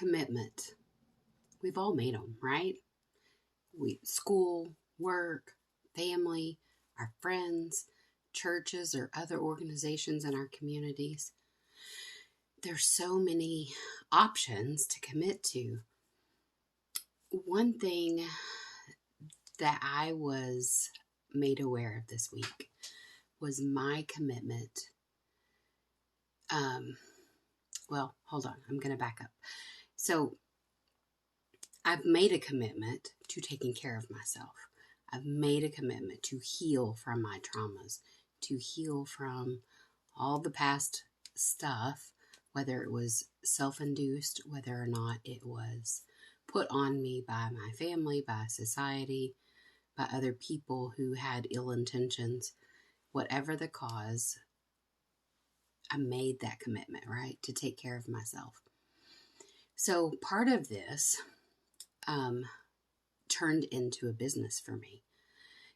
Commitment. We've all made them, right? School, work, family, our friends, churches, or other organizations in our communities. There's so many options to commit to. One thing that I was made aware of this week was my commitment. Well, hold on. I'm going to back up. So I've made a commitment to taking care of myself. I've made a commitment to heal from my traumas, to heal from all the past stuff, whether it was self-induced, whether or not it was put on me by my family, by society, by other people who had ill intentions. Whatever the cause, I made that commitment, right, to take care of myself. So part of this turned into a business for me.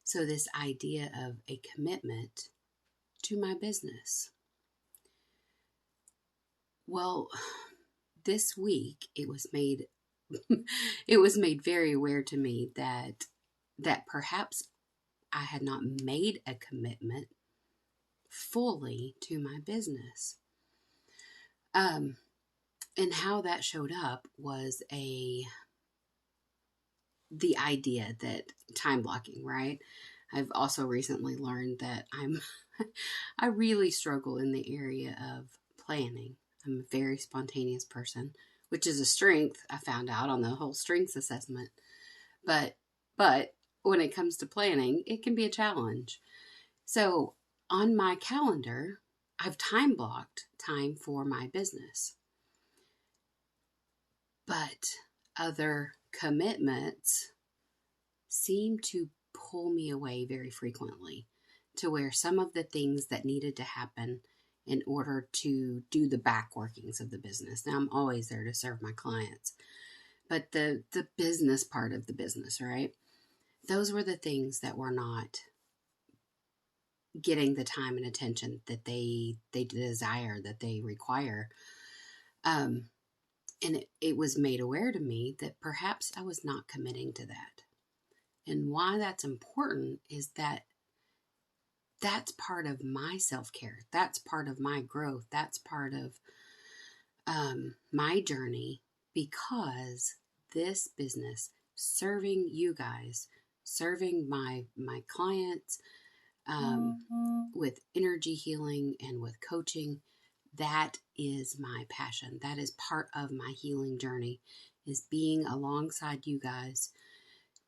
So this idea of a commitment to my business. Well, this week it was made very aware to me that perhaps I had not made a commitment fully to my business. And how that showed up was the idea that time blocking, right? I've also recently learned that I really struggle in the area of planning. I'm a very spontaneous person, which is a strength I found out on the whole strengths assessment. But when it comes to planning, it can be a challenge. So on my calendar, I've time blocked time for my business. But other commitments seem to pull me away very frequently, to where some of the things that needed to happen in order to do the back workings of the business. Now, I'm always there to serve my clients, but the business part of the business, right? Those were the things that were not getting the time and attention that they desire, that they require. And it was made aware to me that perhaps I was not committing to that. And why that's important is that that's part of my self-care. That's part of my growth. That's part of my journey, because this business, serving you guys, serving my clients with energy healing and with coaching, that is my passion. That is part of my healing journey, is being alongside you guys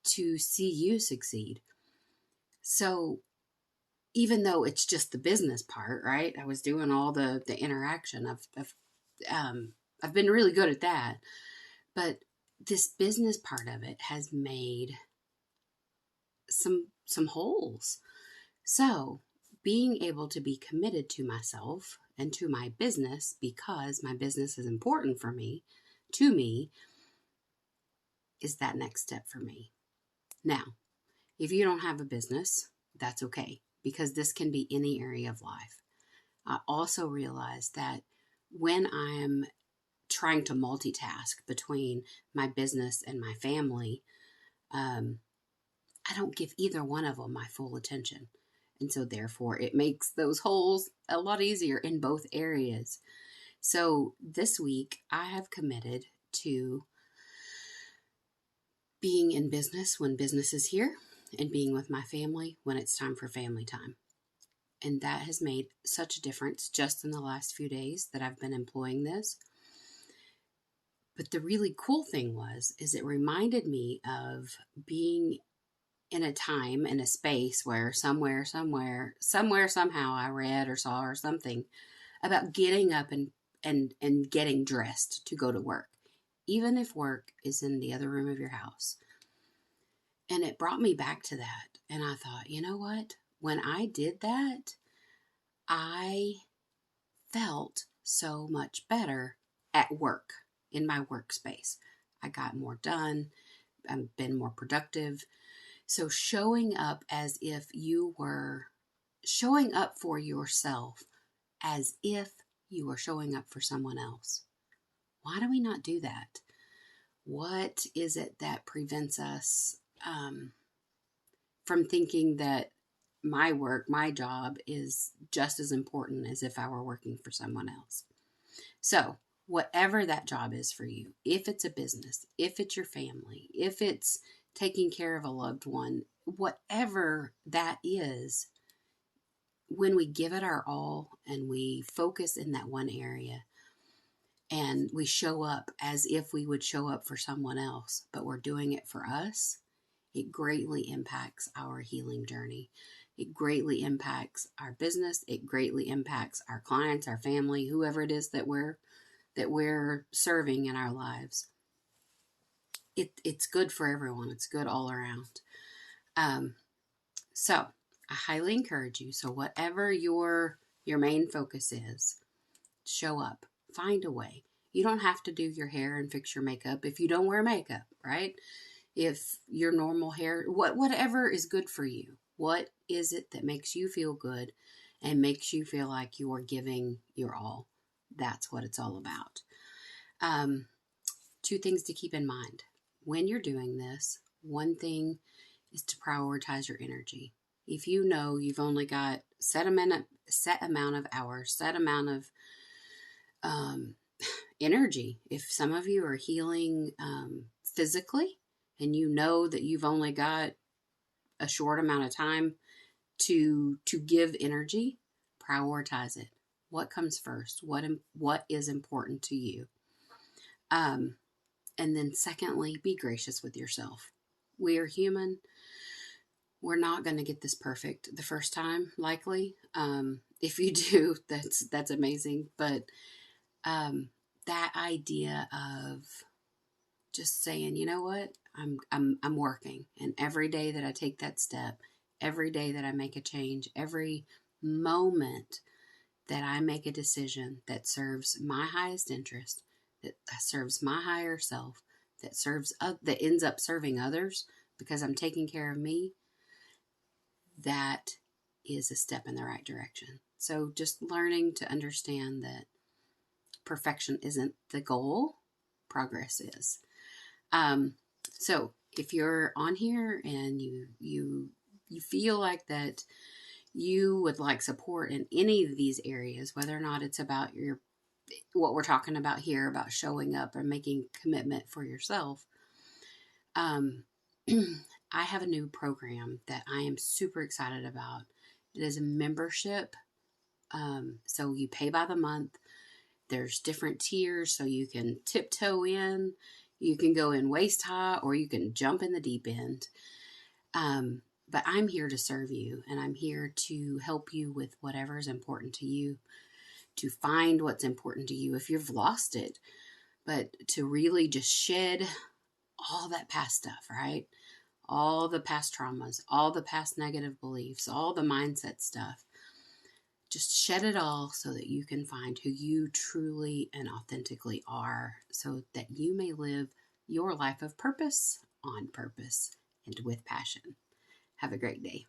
to see you succeed. So even though it's just the business part, right? I was doing all the interaction. I've been really good at that. But this business part of it has made some holes. So being able to be committed to myself and to my business, because my business is important for me, to me, is that next step for me. Now, if you don't have a business, that's okay, because this can be any area of life. I also realize that when I'm trying to multitask between my business and my family, I don't give either one of them my full attention. And so therefore it makes those holes a lot easier in both areas. So this week I have committed to being in business when business is here, and being with my family when it's time for family time. And that has made such a difference just in the last few days that I've been employing this. But the really cool thing is it reminded me of being in a time, in a space where somewhere, somehow I read or saw or something about getting up and getting dressed to go to work, even if work is in the other room of your house. And it brought me back to that. And I thought, you know what? When I did that, I felt so much better at work, in my workspace. I got more done. I've been more productive. So showing up as if you were showing up for yourself, as if you were showing up for someone else. Why do we not do that? What is it that prevents us from thinking that my work, my job is just as important as if I were working for someone else? So, whatever that job is for you, if it's a business, if it's your family, if it's taking care of a loved one, whatever that is, when we give it our all and we focus in that one area and we show up as if we would show up for someone else, but we're doing it for us, it greatly impacts our healing journey. It greatly impacts our business. It greatly impacts our clients, our family, whoever it is that we're serving in our lives. It's good for everyone. It's good all around. So I highly encourage you. So whatever your main focus is, show up. Find a way. You don't have to do your hair and fix your makeup if you don't wear makeup, right? If your normal hair, whatever is good for you. What is it that makes you feel good and makes you feel like you are giving your all? That's what it's all about. Two things to keep in mind. When you're doing this, one thing is to prioritize your energy. If you know you've only got set amount of hours, set amount of energy. If some of you are healing physically and you know that you've only got a short amount of time to give energy, prioritize it. What comes first? What is important to you? And then secondly, be gracious with yourself. We are human. We're not going to get this perfect the first time, likely. If you do, that's amazing. But that idea of just saying, you know what, I'm working, and every day that I take that step, every day that I make a change, every moment that I make a decision that serves my highest interest, that serves my higher self, that ends up serving others because I'm taking care of me, that is a step in the right direction. So just learning to understand that perfection isn't the goal, progress is. So if you're on here and you feel like that you would like support in any of these areas, whether or not it's about what we're talking about here, about showing up or making commitment for yourself, I have a new program that I am super excited about. It is a membership. So you pay by the month. There's different tiers, so you can tiptoe in, you can go in waist high, or you can jump in the deep end. But I'm here to serve you, and I'm here to help you with whatever is important to you, to find what's important to you if you've lost it, but to really just shed all that past stuff, right? All the past traumas, all the past negative beliefs, all the mindset stuff. Just shed it all so that you can find who you truly and authentically are, so that you may live your life of purpose, on purpose, and with passion. Have a great day.